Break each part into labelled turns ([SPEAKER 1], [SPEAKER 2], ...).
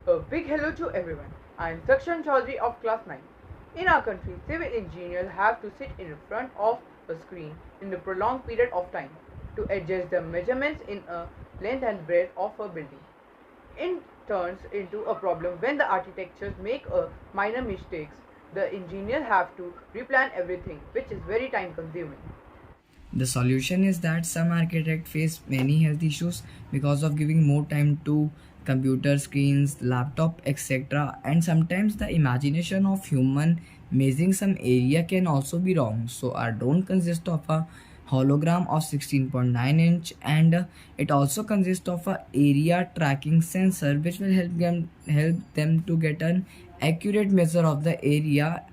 [SPEAKER 1] A big hello to everyone. I am Sakshan Chaudhary of class 9. In our country, civil engineers have to sit in front of a screen in a prolonged period of time to adjust the measurements in a length and breadth of a building. It turns into a problem when the architects make a minor mistakes. The engineers have to replan everything, which is very time consuming.
[SPEAKER 2] The solution is that some architects face many health issues because of giving more time to computer screens, laptop, etc. And sometimes the imagination of human measuring some area can also be wrong. So our drone consists of a hologram of 16.9 inch, and it also consists of a area tracking sensor which will help them to get an accurate measure of the area.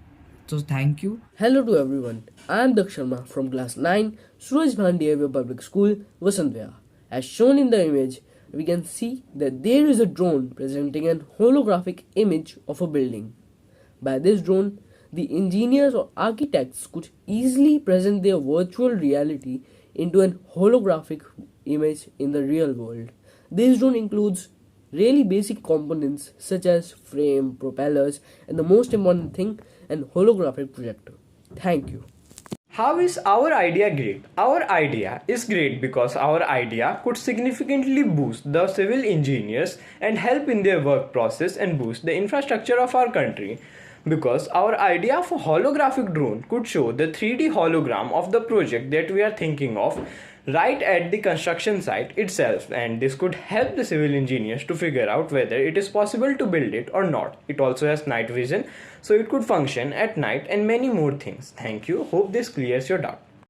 [SPEAKER 2] So thank you.
[SPEAKER 3] Hello to everyone. I am Daksh Sharma from class 9, Suraj Bhandiyar Public School, Vasantviha. As shown in the image, we can see that there is a drone presenting an holographic image of a building. By this drone, the engineers or architects could easily present their virtual reality into an holographic image in the real world. This drone includes really basic components such as frame, propellers, and the most important thing, an holographic projector. Thank you.
[SPEAKER 4] How is our idea great? Our idea is great because our idea could significantly boost the civil engineers and help in their work process and boost the infrastructure of our country. Because our idea of a holographic drone could show the 3D hologram of the project that we are thinking of right at the construction site itself, and this could help the civil engineers to figure out whether it is possible to build it or not. It also has night vision, so it could function at night and many more things. Thank you. Hope this clears your doubt.